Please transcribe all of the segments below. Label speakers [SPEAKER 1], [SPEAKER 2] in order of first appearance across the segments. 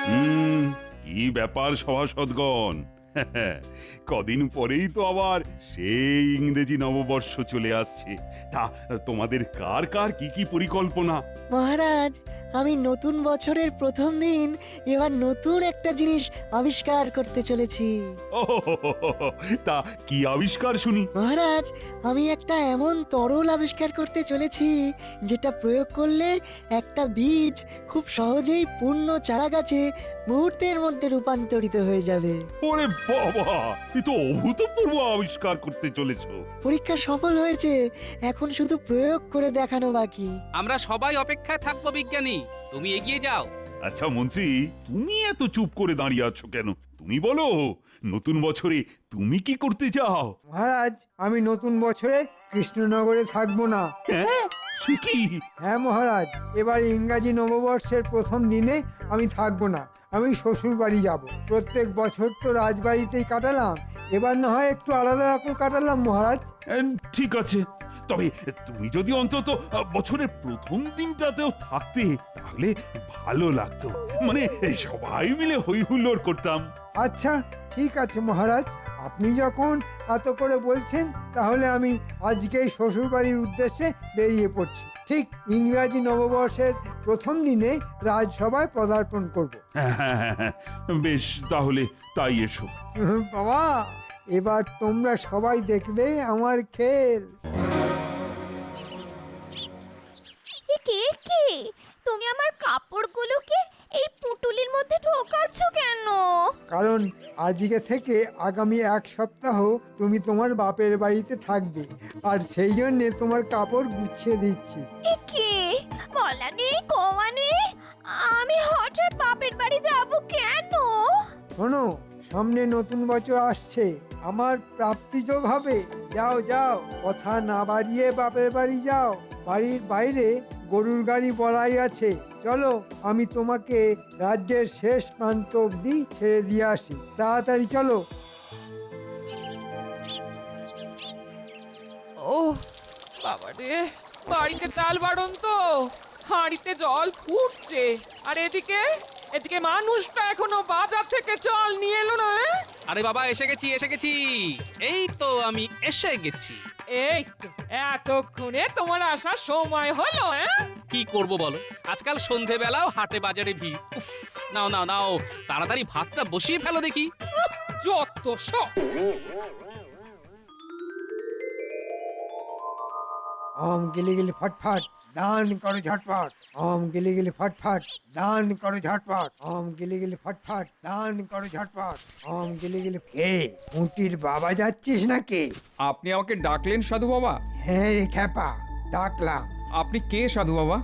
[SPEAKER 1] কি ব্যাপার সভাসদগণ? কদিন পরেই তো আবার সেই ইংরেজি নববর্ষ চলে আসছে। তা তোমাদের কার কার কি কি পরিকল্পনা?
[SPEAKER 2] মহারাজ, আমি নতুন বছরের প্রথম দিন এবার নতুন একটা জিনিস আবিষ্কার করতে চলেছি।
[SPEAKER 1] ও, তা কি আবিষ্কার শুনি?
[SPEAKER 2] মহারাজ, আমি একটা এমন তরল আবিষ্কার করতে চলেছি যেটা প্রয়োগ করলে একটা বীজ খুব সহজেই পূর্ণ চারা গাছে মুহূর্তের মধ্যে রূপান্তরিত হয়ে যাবে।
[SPEAKER 1] ওরে বাবা, এ তো অভূতপূর্ব আবিষ্কার করতে চলেছো।
[SPEAKER 2] পরীক্ষা সফল হয়েছে, এখন শুধু প্রয়োগ করে দেখানো বাকি।
[SPEAKER 3] আমরা সবাই অপেক্ষায় থাকবো বিজ্ঞানী, তুমি এগিয়ে যাও।
[SPEAKER 1] আচ্ছা মন্ত্রী, তুমি এত চুপ করে দাঁড়িয়ে আছো কেন? তুমি বলো, নতুন বছরে তুমি কি করতে চাও?
[SPEAKER 4] মহারাজ, আমি নতুন বছরে কৃষ্ণনগরে থাকবো না।
[SPEAKER 1] হ্যাঁ, সে কি?
[SPEAKER 4] হ্যাঁ মহারাজ, এবার ইংরাজি নববর্ষের প্রথম দিনে আমি থাকবো না। আমি শ্বশুর বাড়ি যাব। প্রত্যেক বছর তো রাজবাড়িতেই কাটালাম, এবার না হয় একটু আলাদা রকম কাটালাম মহারাজ।
[SPEAKER 1] ঠিক আছে, তবে তুমি যদি অন্তত বছরের প্রথম দিনটাতেও থাকতে তাহলে ভালো লাগতো। মানে সবাই মিলে হই হুল্লোড় করতাম।
[SPEAKER 4] আচ্ছা ঠিক আছে মহারাজ, আপনি যখন এত করে বলছেন তাহলে আমি আজকেই শ্বশুর বাড়ির উদ্দেশ্যে বেরিয়ে পড়ছি। ঠিক ইংরাজি নববর্ষের প্রথম দিনে রাজসভায় পদার্পণ করব।
[SPEAKER 1] হ্যাঁ, বেশ, তাহলে তাই এসো।
[SPEAKER 4] বাবা, এবার তোমরা সবাই দেখবে আমার খেল।
[SPEAKER 5] কে কে তুমি আমার কাপড়গুলোকে এই পুটুলির মধ্যে ঢোকাচ্ছ কেন?
[SPEAKER 4] কারণ আজকে থেকে আগামী এক সপ্তাহ তুমি তোমার বাপের বাড়িতে থাকবে, আর সেই জন্য তোমার কাপড় গুছিয়ে দিচ্ছি।
[SPEAKER 5] কে বলা নেই কওয়া নেই, আমি হঠাৎ বাপের বাড়ি যাব কেন?
[SPEAKER 4] শোনো, সামনে নতুন বছর আসছে, আমার প্রাপ্তিযোগ হবে। যাও যাও, কথা না বাড়িয়ে বাপের বাড়ি যাও। বাড়ির বাইরে গরুর গাড়ি বলাই আছে। চলো, আমি তোমাকে রাজ্যের শেষ প্রান্ত অবধি ছেড়ে দিয়ে আসি। তাড়াতাড়ি চলো।
[SPEAKER 6] ও বাবারে, বাড়িতে চাল বাড়ন তো, হাঁড়িতে জল ফুটছে, আর এদিকে এদিকে মানুষটা এখনো বাজার থেকে চাল নিয়ে এলো না।
[SPEAKER 3] আরে বাবা, এসে গেছি এসে গেছি, এই তো আমি এসে গেছি।
[SPEAKER 6] এই তো এতক্ষণে তোমার আসার সময় হলো।
[SPEAKER 3] কি করব বলো, আজকাল সন্ধেবেলাও হাটে বাজারে ভিড়। উফ, নাও নাও নাও, তাড়াতাড়ি ভাতটা বসিয়ে ফেলো দেখি।
[SPEAKER 6] যত সব।
[SPEAKER 4] ওম গিলি গিলি ফটফট, দান করো ঝটপট। ওম গিলি গিলি ফটফট, দান করো ঝটপট। ওম গিলি গিলি ফটফট, দান করো ঝটপট। ওম গিলি গিলি। কে মুটির বাবা যাচ্ছিস নাকি?
[SPEAKER 7] আপনি আমাকে ডাকলেন সাধু বাবা?
[SPEAKER 4] হ্যাঁ রে খ্যাপা, ডাকলাম।
[SPEAKER 7] আপনি কে সাধু বাবা?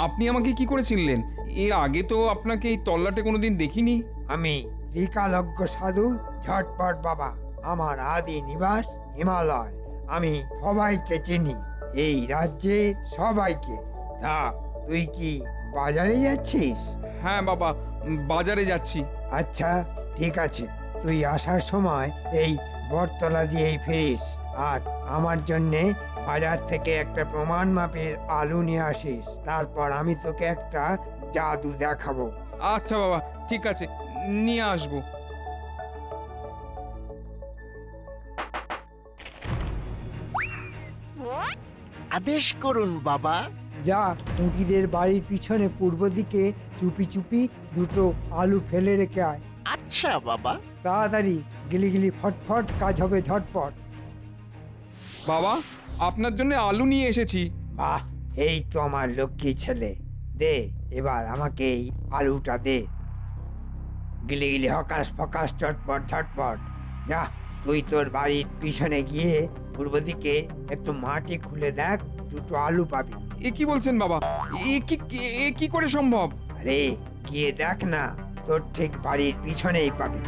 [SPEAKER 7] আপনি আমাকে কি করে চিনলেন? এর আগে তো আপনাকে এই তল্লাটে কোনোদিন দেখিনি।
[SPEAKER 4] আমি ত্রিকালজ্ঞ সাধু ঝটপট বাবা। আমার আদি নিবাস হিমালয়। আমি সবাইকে চিনি, এই রাজ্যে সবাইকে। তা তুই কি বাজারে যাচ্ছিস?
[SPEAKER 7] হ্যাঁ বাবা, বাজারে যাচ্ছি।
[SPEAKER 4] আচ্ছা ঠিক আছে, তুই আসার সময় এই বটতলা দিয়েই ফিরিস, আর আমার জন্যে বাজার থেকে একটা প্রমাণ মাপের আলু নিয়ে আসিস। তারপর আমি তোকে একটা জাদু দেখাবো।
[SPEAKER 7] আচ্ছা বাবা, ঠিক আছে, নিয়ে আসবো।
[SPEAKER 8] আদেশ করুন বাবা।
[SPEAKER 4] যা, মুটিদের বাড়ির পিছনে পূর্ব দিকে চুপি চুপি দুটো আলু ফেলে রেখে আয়।
[SPEAKER 8] আচ্ছা বাবা।
[SPEAKER 4] তাড়াতাড়ি, গিলি গিলি ফটফট, কাজ হবে ঝটপট।
[SPEAKER 7] বাবা, আপনার জন্য আলু নিয়ে এসেছি।
[SPEAKER 4] বাহ, এই তো আমার লক্ষ্মী ছেলে। দে, এবার আমাকে এই আলুটা দে। গিলি গিলি হকাশ ফকাশ, চটপট ঝটপট। যা, তুই তোর বাড়ির পিছনে গিয়ে পূর্ব দিকে একটু মাটি খুলে দেখ, দুটো আলু পাবি।
[SPEAKER 7] এ কি বলছেন বাবা? এ কি করে সম্ভব?
[SPEAKER 4] আরে গিয়ে দেখ না, তোর ঠিক বাড়ির পিছনেই পাবি।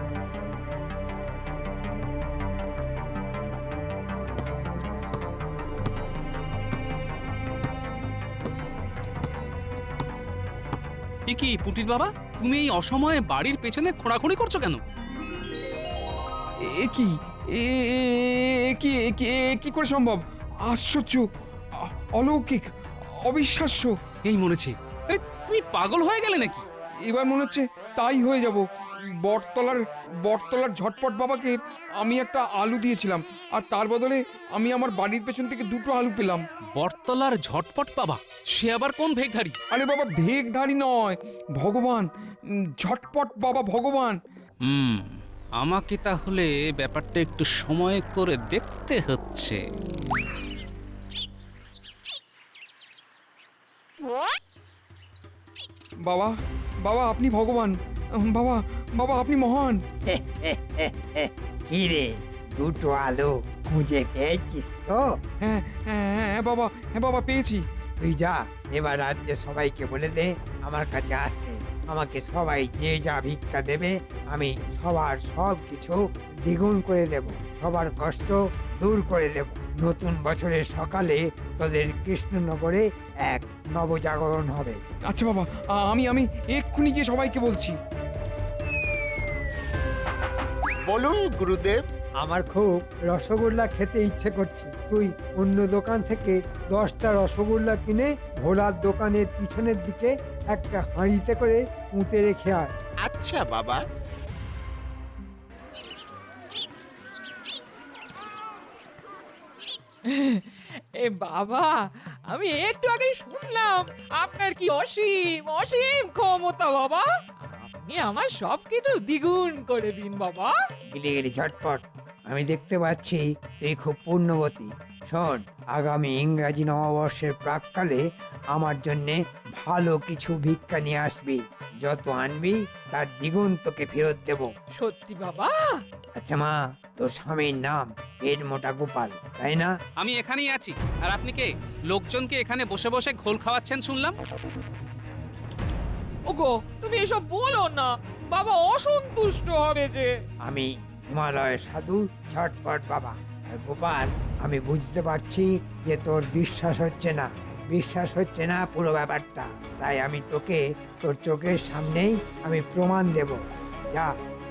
[SPEAKER 3] এ কি পুটির বাবা, তুমি এই অসময়ে বাড়ির পেছনে খোঁড়াখুড়ি করছো কেন?
[SPEAKER 7] এ কি কি করে সম্ভব? আশ্চর্য, অলৌকিক, অবিশ্বাস্য।
[SPEAKER 3] এই মরেছে। আরে তুমি পাগল হয়ে গেলে নাকি?
[SPEAKER 7] এবার মনে হচ্ছে তাই হয়ে যাব। বটতলার বটতলার ঝটপট বাবাকে আমি একটা আলু দিয়েছিলাম, আর তার বদলে আমি আমার বাড়ির পেছন থেকে 2টো আলু পেলাম।
[SPEAKER 3] বটতলার ঝটপট বাবা, সে আবার কোন ভেগধারী?
[SPEAKER 7] আরে বাবা, ভেগধারী নয়, ভগবান, ঝটপট বাবা ভগবান।
[SPEAKER 3] আমাকে তাহলে ব্যাপারটা একটু সময় করে দেখতে হচ্ছে।
[SPEAKER 7] বাবা, বাবা আপনি ভগবান, বাবা, বাবা আপনি মহান।
[SPEAKER 4] কি রে, 2টো আলু খুঁজে পেয়েছিস তো?
[SPEAKER 7] হ্যাঁ হ্যাঁ হ্যাঁ বাবা, হ্যাঁ বাবা পেয়েছি।
[SPEAKER 4] তুই যা, এবার রাজ্যে সবাইকে বলে দে আমার কাছে আসতে। আমাকে সবাই যে যা ভিক্ষা দেবে আমি সবার সব কিছু দ্বিগুণ করে দেব, সবার কষ্ট দূর করে দেব। নতুন বছরের সকালে তোদের কৃষ্ণনগরে এক নবজাগরণ হবে।
[SPEAKER 7] আচ্ছা বাবা, আমি আমি এক্ষুনি গিয়ে সবাইকে বলছি।
[SPEAKER 8] বলুন গুরুদেব।
[SPEAKER 4] আমার খুব রসগোল্লা খেতে ইচ্ছে করছে। তুই অন্য দোকান থেকে 10টা রসগোল্লা কিনে ভোলার দোকানের পিছনের দিকে একটা হাঁড়িতে করে পুঁতে রেখে আয়।
[SPEAKER 8] আচ্ছা বাবা।
[SPEAKER 6] এ বাবা, আমি একটু আগেই শুনলাম আপনার কি অসীম অসীম ক্ষমতা বাবা। আপনি আমার সবকিছু দ্বিগুণ করে দিন বাবা।
[SPEAKER 4] গিলি গিলি ঝটপট, আমি দেখতে পাচ্ছি তুই খুব পুণ্যবতী। শোন, আগামী ইংরাজি নববর্ষের প্রাককালে আমার জন্যে ভালো কিছু ভিক্ষা নিয়ে আসবি। যত আনবি তার দ্বিগুণ তোকে ফেরত দেব।
[SPEAKER 6] সত্যি বাবা?
[SPEAKER 4] আচ্ছা মা, তোর স্বামীর নাম পেট মোটা গোপাল, তাই না?
[SPEAKER 3] আমি এখানেই আছি। আর আপনি কে? লোকজনকে এখানে বসে বসে ঘোল খাওয়াচ্ছেন শুনলাম।
[SPEAKER 6] ওগো, তুমি এসব বলো না, বাবা অসন্তুষ্ট হবে যে।
[SPEAKER 4] আমি হিমালয়ের সাধু ঝটপট বাবা। আর গোপাল, আমি বুঝতে পারছি যে তোর বিশ্বাস হচ্ছে না, বিশ্বাস হচ্ছে না পুরো ব্যাপারটা। তাই আমি তোকে তোর চোখের সামনেই আমি প্রমাণ দেব। যা,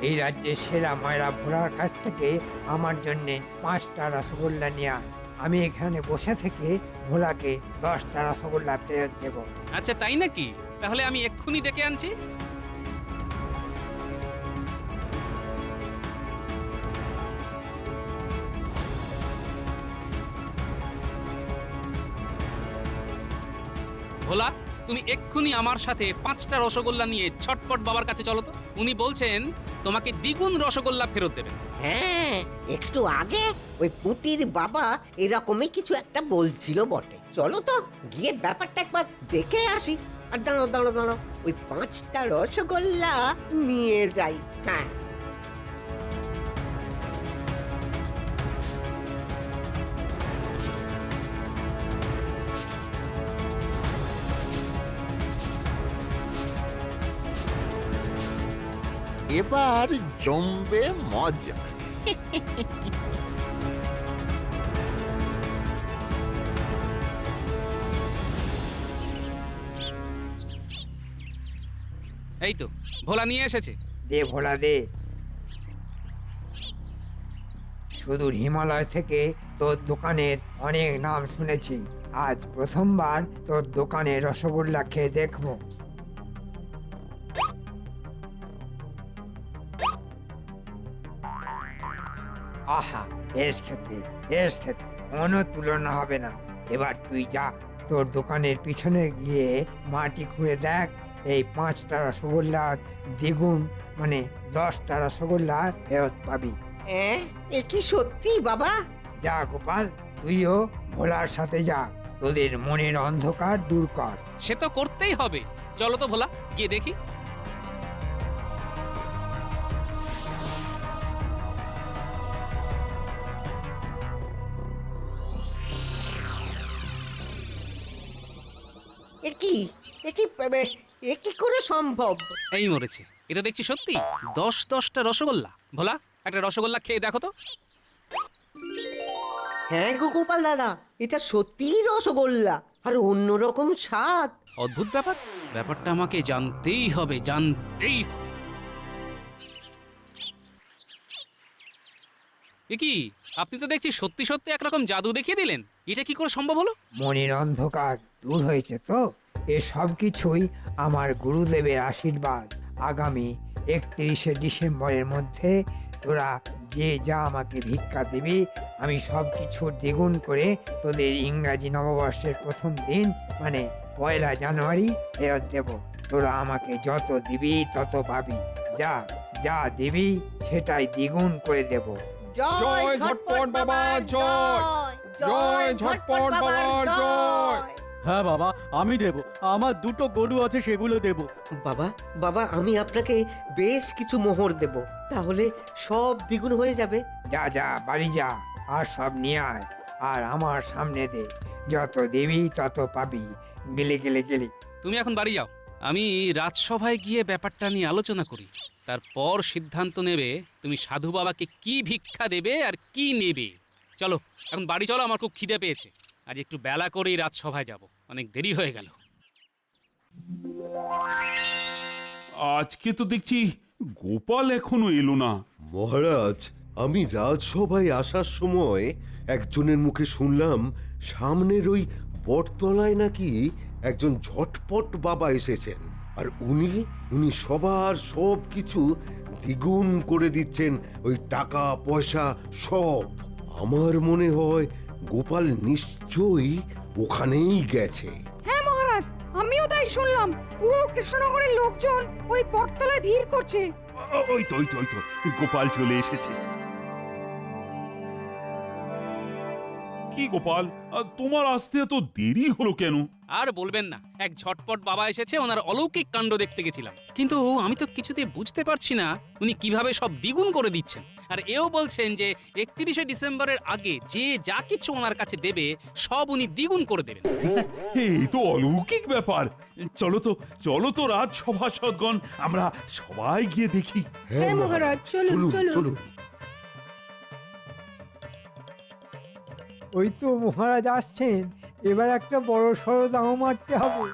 [SPEAKER 4] এই রাজ্যের সেরা ময়রা ভোলার কাছ থেকে আমার জন্যে 5টা রসগোল্লা নিয়ে আয়। আমি এখানে বসে থেকে ভোলাকে 10টা রসগোল্লা ফেরত দেবো।
[SPEAKER 3] আচ্ছা তাই নাকি? তাহলে আমি এক্ষুনি ডেকে আনছি। ভোলা, তুমি এক্ষুনি আমার সাথে 5টা রসগোল্লা নিয়ে ছটপট বাবার কাছে চলো তো। উনি বলছেন তোমাকে দ্বিগুণ রসগোল্লা ফেরত দেবেন।
[SPEAKER 9] হ্যাঁ, একটু আগে ওই পুতির বাবা এরকমই কিছু একটা বলছিল বটে। চলো তো গিয়ে ব্যাপারটা একবার দেখে আসি। আর দাঁড়ো দাঁড়ো দাঁড়ো, ওই 5টা রসগোল্লা নিয়ে যাই। হ্যাঁ,
[SPEAKER 8] এবার জমবে মজা।
[SPEAKER 3] এই তো ভোলা নিয়ে এসেছে।
[SPEAKER 4] দে ভোলা দে। সুদূর হিমালয় থেকে তোর দোকানের অনেক নাম শুনেছি, আজ প্রথমবার তোর দোকানে রসগোল্লা খেয়ে দেখবো। আহা, বেশ খেতে, বেশ খেতে, কোনো তুলনা হবে না। এবার তুই যা, তোর দোকানের পিছনে গিয়ে মাটি খুঁড়ে দেখ, এই 5টা রসগোল্লার দ্বিগুণ মানে 10টা রসগোল্লা ফেরত পাবি।
[SPEAKER 9] এ কি সত্যি বাবা?
[SPEAKER 4] যা গোপাল, তুইও ভোলার সাথে যা, তোদের মনের অন্ধকার দূর কর।
[SPEAKER 3] সে তো করতেই হবে। চলো তো ভোলা, গিয়ে দেখি।
[SPEAKER 9] এ কি এ কি করে সম্ভব?
[SPEAKER 3] এই মরেছে, এটা দেখছি সত্যি 10টা রসগোল্লা। ভোলা, একটা রসগোল্লা খেয়ে দেখো তো।
[SPEAKER 9] হ্যাঁ গো গোপাল দাদা, এটা সত্যিই রসগোল্লা, আর অন্যরকম স্বাদ।
[SPEAKER 3] অদ্ভুত ব্যাপার, ব্যাপারটা আমাকে জানতেই হবে, জানতেই। এ কি, আপনি তো দেখছি সত্যি সত্যি একরকম জাদু দেখিয়ে দিলেন। এটা কি করে সম্ভব হলো?
[SPEAKER 4] মনের অন্ধকার দূর হয়েছে তো? এসব কিছুই আমার গুরুদেবের আশীর্বাদ। আগামী 31শে ডিসেম্বরের মধ্যে তোরা যে যা আমাকে ভিক্ষা দিবি আমি সব কিছুর দ্বিগুণ করে তোদের ইংরাজি নববর্ষের প্রথম দিন মানে 1 জানুয়ারি ফেরত দেব। তোরা আমাকে যত দিবি তত পাবি। যা যা দিবি সেটাই দ্বিগুণ করে দেব।
[SPEAKER 7] জয় ঝটপট বাবা জয়! জয় ঝটপট বাবা জয়!
[SPEAKER 10] হ্যাঁ বাবা, আমি দেব। আমার 2টো গরু আছে, সেগুলো দেব।
[SPEAKER 9] বাবা বাবা আমি আপনাকে বেশ কিছু মোহর দেব, তাহলে সব দ্বিগুণ হয়ে যাবে।
[SPEAKER 4] যা যা বাড়ি যা আর সব নিয়ে আয় আর আমার সামনে দে। যত দিবি তত পাবি। গেলে গেলে গেলে
[SPEAKER 3] তুমি এখন বাড়ি যাও, আমি রাজসভায় গিয়ে ব্যাপারটা নিয়ে আলোচনা করি। তারপর সিদ্ধান্ত নেবে তুমি সাধু বাবাকে কি ভিক্ষা দেবে আর কি নেবে। চলো এখন বাড়ি চলো, আমার খুব খিদে পেয়েছে। আজ একটু বেলা করেই রাজসভায় যাব, অনেক দেরি হয়ে গেল।
[SPEAKER 1] আজকে তো দেখছি গোপাল এখনো এলো না।
[SPEAKER 11] মহারাজ, আমি রাজসভায় আসার সময় একজনের মুখে শুনলাম সামনের ওই বটতলায় নাকি একজন ঝটপট বাবা এসেছেন, আর উনি সবার সব কিছু দ্বিগুণ করে দিচ্ছেন, ওই টাকা পয়সা সব। আমার মনে হয় গোপাল নিশ্চয়ই ওখানেই গেছে।
[SPEAKER 6] হ্যাঁ মহারাজ, আমিও তাই শুনলাম। পুরো কৃষ্ণনগরের লোকজন ওই বটতলায় ভিড় করছে।
[SPEAKER 1] ওই তো গোপাল চলে এসেছে। কি গোপাল, তোমার আসতে এত দেরি হলো কেন?
[SPEAKER 3] আর বলবেন না, এক ঝটপট বাবা এসেছে, ওনার অলৌকিক কাণ্ড দেখতে গেছিলাম। কিন্তু আমি তো কিছুতে বুঝতে পারছি না উনি কিভাবে সব দ্বিগুণ করে দিচ্ছেন। আর এও বলছেন যে 31শে ডিসেম্বরের আগে যে যা কিছু ওনার কাছে দেবে সব উনি দ্বিগুণ করে দেবেন।
[SPEAKER 1] এই তো অলৌকিক ব্যাপার। চলো তো রাজসভাসদগণ, আমরা সবাই গিয়ে দেখি।
[SPEAKER 11] হ্যাঁ মহারাজ, চলুন চলুন।
[SPEAKER 4] ওই তো মহারাজ আসছেন, এবার একটা বড় সড়ো দাও মারতে হবে।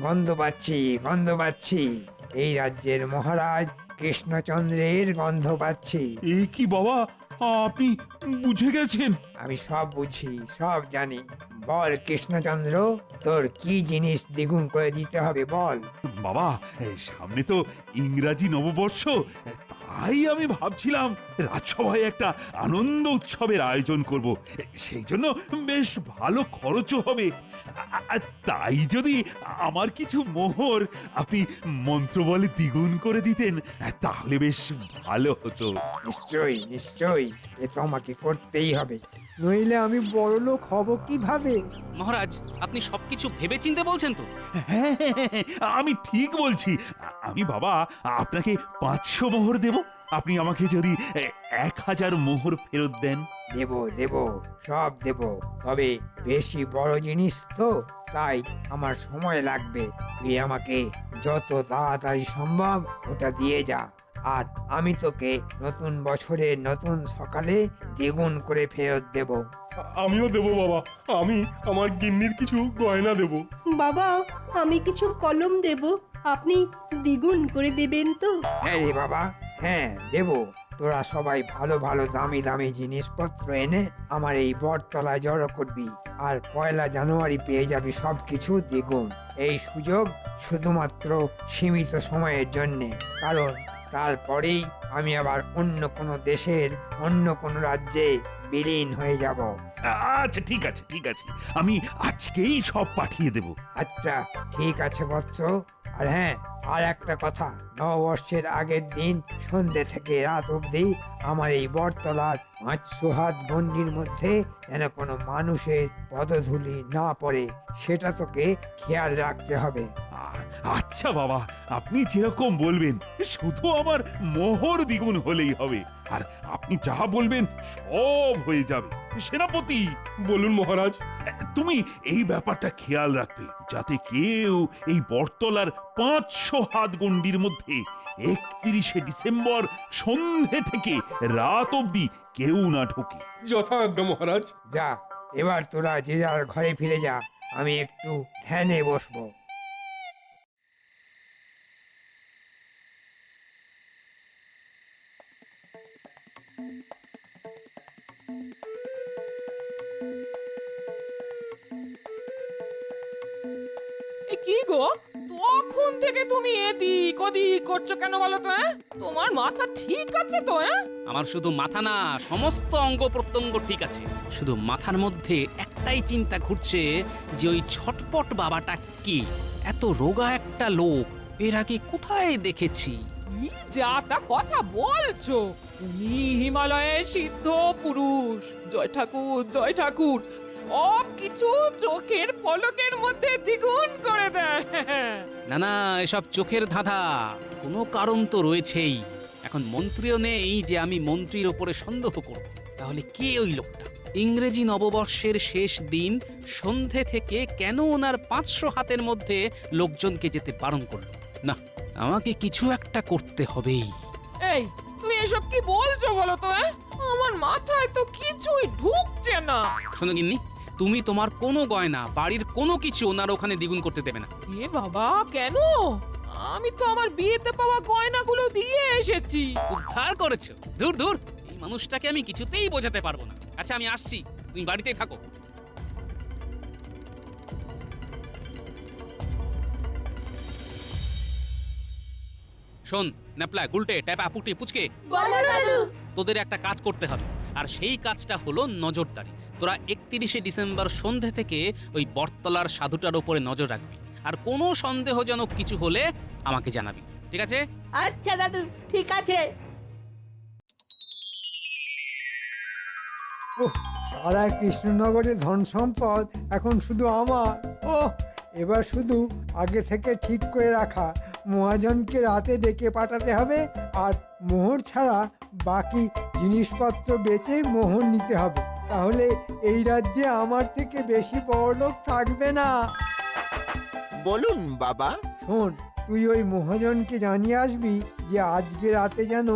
[SPEAKER 4] গন্ধ পাচ্ছি এই রাজ্যের মহারাজ কৃষ্ণচন্দ্রের গন্ধ পাচ্ছি।
[SPEAKER 1] এ কি বাবা, আপনি বুঝে গেছেন?
[SPEAKER 4] আমি সব বুঝি, সব জানি। বল কৃষ্ণচন্দ্র, তোর কি জিনিস দ্বিগুণ করে দিতে হবে বল।
[SPEAKER 1] বাবা, সামনে তো ইংরাজি নববর্ষ, তাই আমি ভাবছিলাম রাজসভায় একটা আনন্দ উৎসবের আয়োজন করব। সেই জন্য বেশ ভালো খরচও হবে। তাই যদি আমার কিছু মোহর আপনি মন্ত্র বলে দ্বিগুণ করে দিতেন তাহলে বেশ ভালো হতো।
[SPEAKER 4] নিশ্চয়ই এ তো আমাকে করতেই হবে, নইলে আমি বড় লোক হব কিভাবে?
[SPEAKER 3] মহারাজ, আপনি সবকিছু ভেবেচিন্তে বলছেন তো?
[SPEAKER 1] হ্যাঁ, আমি ঠিক বলছি। আমি বাবা আপনাকে 500 মোহর দেব, আপনি আমাকে যদি 1000 মোহর ফেরত দেন।
[SPEAKER 4] দেব সব দেব, তবে বেশি বড় জিনিস তো, তাই আমার সময় লাগবে। তুই আমাকে যত তাড়াতাড়ি সম্ভব ওটা দিয়ে যা, আর আমি তোকে নতুন বছরের নতুন সকালে দ্বিগুণ করে ফেরত দেব।
[SPEAKER 12] আমিও দেব বাবা, আমি আমার গিন্নির কিছু গয়না দেব।
[SPEAKER 13] বাবা, আমি কিছু কলম দেব, আপনি দ্বিগুণ করে দেবেন তো?
[SPEAKER 4] হ্যাঁ রে বাবা, হ্যাঁ দেব। তোরা সবাই ভালো ভালো দামি দামি জিনিসপত্র এনে আমার এই বটতলায় জড়ো করবি, আর 1 জানুয়ারি পেয়ে যাবি সব কিছু দ্বিগুণ। এই সুযোগ শুধুমাত্র সীমিত সময়ের জন্যে, কারণ তারপরেই আমি আবার অন্য কোনো দেশের অন্য কোনো রাজ্যে বিলীন হয়ে যাব।
[SPEAKER 1] আচ্ছা ঠিক আছে, আমি আজকেই সব পাঠিয়ে দেব।
[SPEAKER 4] আচ্ছা ঠিক আছে বৎস। আর হ্যাঁ, আর একটা কথা, নববর্ষের আগের দিন সন্ধ্যে থেকে রাত অবধি আমার এই বটতলার 500 হাত গণ্ডির মধ্যে যেন কোনো মানুষের পদধূলি না পড়ে, সেটা তোকে খেয়াল রাখতে হবে।
[SPEAKER 1] আচ্ছা বাবা, আপনি যেরকম বলবেন, শুধু আমার মোহর দ্বিগুণ হলেই হবে, আর আপনি যা বলবেন সব হয়ে যাবে। সেনাপতি,
[SPEAKER 12] বলুন মহারাজ।
[SPEAKER 1] তুমি এই ব্যাপারটা খেয়াল রাখবে যাতে কেউ এই বটতলার 500 হাত গণ্ডির মধ্যে 31শে ডিসেম্বর সন্ধে থেকে রাত অবধি কেউ না ঢোকে।
[SPEAKER 12] যথাজ্ঞা মহারাজ।
[SPEAKER 4] যা, এবার তোরা যে যার ঘরে ফিরে যা, আমি একটু ধ্যানে বসবো।
[SPEAKER 6] কি গো, তখন থেকে তুমি এদিক ওদিক করছো কেন বলো তো? তোমার মাথা ঠিক আছে তো?
[SPEAKER 3] আমার শুধু মাথা না, সমস্ত অঙ্গ প্রত্যঙ্গ ঠিক আছে। শুধু মাথার মধ্যে একটাই চিন্তা ঘুরছে যে ওই ছটপট বাবাটা কি। এত রোগা একটা লোক এর আগে কোথায় দেখেছি?
[SPEAKER 6] কি যা তা কথা বলছো? তুমি হিমালয়ের সিদ্ধ পুরুষ, জয় ঠাকুর জয় ঠাকুর, সব কিছু চোখের পলকের মধ্যে দ্বিগুণ করে দেয়।
[SPEAKER 3] না না, এসব চোখের ধাঁধা, কোনো কারণ তো রয়েছেই। এখন মন্ত্রীও নেই যে আমি মন্ত্রীর ওপরে সন্দেহ করব। তাহলে কে ওই লোকটা? ইংরেজি নববর্ষের শেষ দিন সন্ধে থেকে কেন ওনার 500 হাতের মধ্যে লোকজনকে যেতে বারণ করলো? না, আমাকে কিছু একটা করতে হবেই।
[SPEAKER 6] এই তুমি এসব কি বলছো বলো তো? আমার মাথায় তো কিছুই ঢুকছে না।
[SPEAKER 3] শোনো গিন্নি, তুমি তোমার কোনো গয়না, বাড়ির কোনো কিছু ওনার ওখানে দ্বিগুণ করতে দেবে না।
[SPEAKER 6] এ বাবা, কেন? আমি তো আমার বিয়েতে পাওয়া গয়নাগুলো দিয়ে এসেছি।
[SPEAKER 3] উদ্ধার করেছো? দূর দূর, এই মানুষটাকে আমি কিছুতেই বোঝাতে পারবো না। আচ্ছা, আমি আসছি, তুমি বাড়িতেই থাকো। শোন ন্যাপলা, গুলটে, ট্যাপা, পুটি, পুচকে, তোদের একটা কাজ করতে হবে, আর সেই কাজটা হলো নজরদারি। তোরা 31শে ডিসেম্বর সন্ধে থেকে ওই বটতলার সাধুটার উপরে নজর রাখবি, আর কোনো সন্দেহজনক কিছু হলে আমাকে জানাবি, ঠিক আছে?
[SPEAKER 13] আচ্ছা দাদু, ঠিক আছে।
[SPEAKER 4] সারা কৃষ্ণনগরে ধন সম্পদ এখন শুধু আমার। এবার শুধু আগে থেকে ঠিক করে রাখা মহাজনকে রাতে ডেকে পাঠাতে হবে, আর মোহর ছাড়া বাকি জিনিসপত্র বেচে মোহর নিতে হবে। তাহলে এই রাজ্যে আমার থেকে বেশি বড়লোক থাকবে না।
[SPEAKER 8] বলুন বাবা।
[SPEAKER 4] শোন, তুই ওই মহাজনকে জানিয়ে আসবি যে আজকে রাতে যেন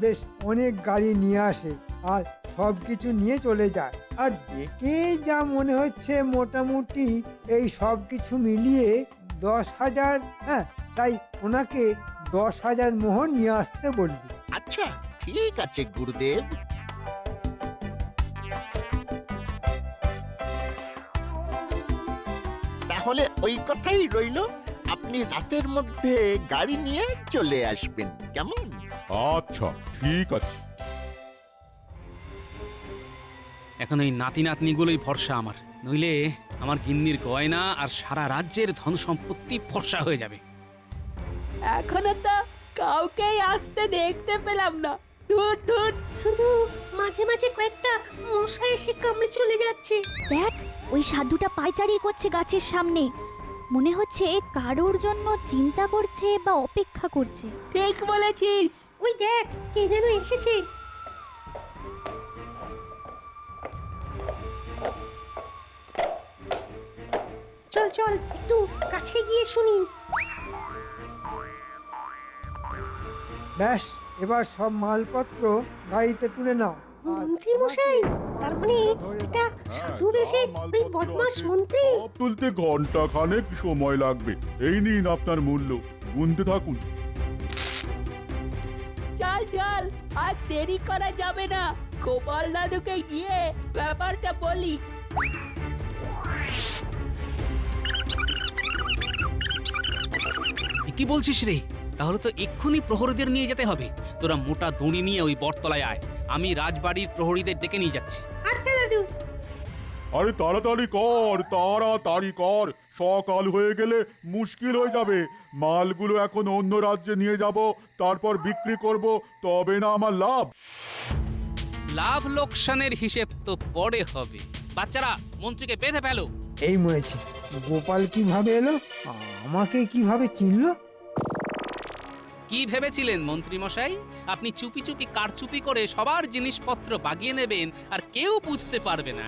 [SPEAKER 4] বেশ অনেক গাড়ি নিয়ে আসে আর সব কিছু নিয়ে চলে যায়। আর দেখে যা মনে হচ্ছে মোটামুটি এই সব কিছু মিলিয়ে 10,000, হ্যাঁ, তাই ওনাকে 10,000 মোহর নিয়ে আসতে বলবি।
[SPEAKER 8] আচ্ছা ঠিক আছে গুরুদেব। তাহলে ওই কথাই রইল, আপনি রাতের মধ্যে গাড়ি নিয়ে চলে আসবেন, কেমন?
[SPEAKER 12] আচ্ছা ঠিক আছে।
[SPEAKER 3] এখন এই নাতি নাতনিগুলোই ভরসা আমার, নইলে আমার গিন্নির গয়না আর সারা রাজ্যের ধন সম্পত্তি ফর্সা হয়ে যাবে।
[SPEAKER 13] এখনো তো কাউকেই আসতে দেখতে পেলাম না। দূর দূর, শুধু মাঝে মাঝে কয়েকটা মশা এসে কামড়ে চলে যাচ্ছে।
[SPEAKER 5] দেখ, ওই সাধুটা পায়চারি করছে গাছের সামনে। মনে হচ্ছে কারোর জন্য চিন্তা করছে বা অপেক্ষা করছে।
[SPEAKER 13] ঠিক বলেছিস। ওই দেখ, কে যেন এসেছে। চল চল, একটু কাছে গিয়ে শুনি।
[SPEAKER 4] ব্যাস, এবার সব মালপত্র গাড়িতে তুলে নাও।
[SPEAKER 13] মন্ত্রী মশাই, তার মানে এটা সাধু বেশে ওই বদমাশ মন্ত্রী।
[SPEAKER 12] সব তুলতে ঘন্টা খানেক সময় লাগবে। এই নিন আপনার মূল্য, গুনতে থাকুন।
[SPEAKER 13] চল চল, আর দেরি করা যাবে না। গোপাল দাদুকে গিয়ে ব্যাপারটা বলি।
[SPEAKER 3] কি বলছিস রে? তাহলে তো এক্ষুনি প্রহরীদের নিয়ে যেতে হবে। তোরা মোটা দড়ি নিয়ে ওই বটতলায় আয়, আমি রাজবাড়ির প্রহরীদের ডেকে নিয়ে যাচ্ছি।
[SPEAKER 13] আচ্ছা দাদু।
[SPEAKER 12] আরে তাড়াতাড়ি কর, তাড়াতাড়ি কর, সকাল হয়ে গেলে মুশকিল হয়ে যাবে। মালগুলো এখন অন্য রাজ্যে নিয়ে যাব, তারপর বিক্রি করব, তবে না আমার লাভ।
[SPEAKER 3] লাভ লোকসানের হিসেব তো পরে হবে। বাচ্চারা, মন্ত্রীকে বেঁধে ফেলো।
[SPEAKER 4] এই মরেছে, গোপাল কিভাবে এলো, আমাকে কিভাবে চিনলো?
[SPEAKER 3] কি ভেবেছিলেন মন্ত্রী মশাই? আপনি চুপি চুপি কারচুপি করে সবার জিনিসপত্র বাগিয়ে নেবেন আর কেউ বুঝতে পারবে না?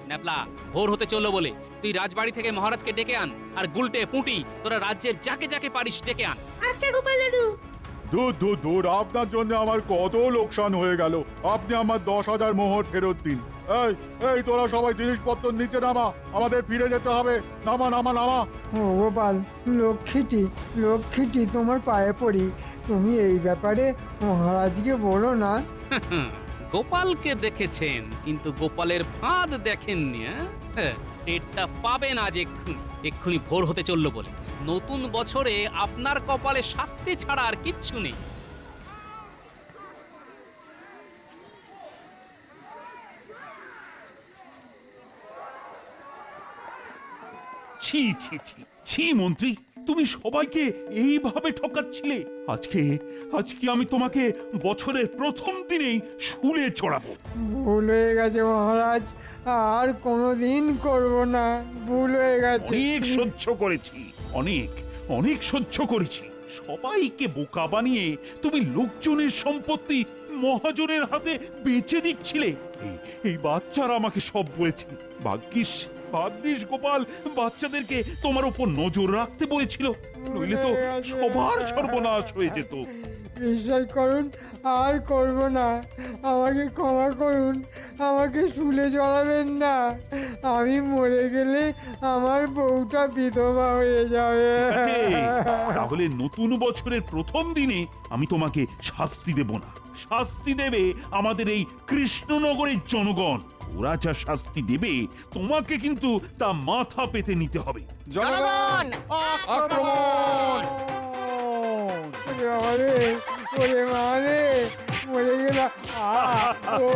[SPEAKER 3] ন্যাপলা, ভোর হতে চললো বলে তুই রাজবাড়ি থেকে মহারাজকে ডেকে আন, আর গুলটে, পুঁটি, তোরা রাজ্যের যাকে যাকে পারিস ডেকে আন।
[SPEAKER 13] আচ্ছা গোপাল দাদু।
[SPEAKER 12] দূর দূর দূর, আপনার জন্য আমার কত লোকসান হয়ে গেল। আপনি আমার 10,000 মোহর ফেরত দিন। এই এই, তোরা সবাই জিনিসপত্র নিচে নামা, আমাদের ফিরে যেতে হবে। নামা নামা নামা।
[SPEAKER 4] ও গোপাল, লক্ষ্মীটি লক্ষ্মীটি, তোমার পায়ে পড়ি, তুমি এই ব্যাপারে মহারাজকে বলো না।
[SPEAKER 3] গোপালকে দেখেছেন, কিন্তু গোপালের ফাঁদ দেখেননি। টেরটা পাবেন আজ এক্ষুনি। এক্ষুনি ভোর হতে চললো বলে নতুন বছরে আপনার কপালে শাস্তি ছাড়া আর কিচ্ছু নেই।
[SPEAKER 1] ছি ছি ছি ছি মন্ত্রী, তুমি সবাইকে এইভাবে ঠকাচ্ছিলে। আজকে আজকে আমি তোমাকে বছরের প্রথম দিনেই শুলে চড়াবো।
[SPEAKER 4] ভুল হয়ে গেছে মহারাজ, আর কোনোদিন করব না, ভুল হয়ে গেছে।
[SPEAKER 1] অনেক সহ্য করেছি, অনেক অনেক সহ্য করেছি। সবাইকে বোকা বানিয়ে তুমি লোকজনের সম্পত্তি মহাজনের হাতে বেচে দিচ্ছিলে। এই বাচ্চারা আমাকে সব বলেছে। ভাগ্যিস ভাগ্যিস গোপাল বাচ্চাদেরকে তোমার উপর নজর রাখতে বলেছিল, নইলে তো সবার সর্বনাশ হয়ে যেত।
[SPEAKER 4] বিশ্বাস করুন, আর করব না, আমাকে ক্ষমা করুন, আমাকে শুলে চড়াবেন না। আমি মরে গেলে আমার বউটা বিধবা হয়ে যাবে।
[SPEAKER 1] ঠিক আছে, তাহলে নতুন বছরের প্রথম দিনে আমি তোমাকে শাস্তি দেব না, শাস্তি দেবে আমাদের এই কৃষ্ণনগরের জনগণ। ওরা যা শাস্তি দেবে তোমাকে কিন্তু তা মাথা পেতে নিতে হবে।
[SPEAKER 7] জনগণ আক্রমণ!
[SPEAKER 4] ওরে বাবা রে, ওরে মা রে, মরে গেলাম। ও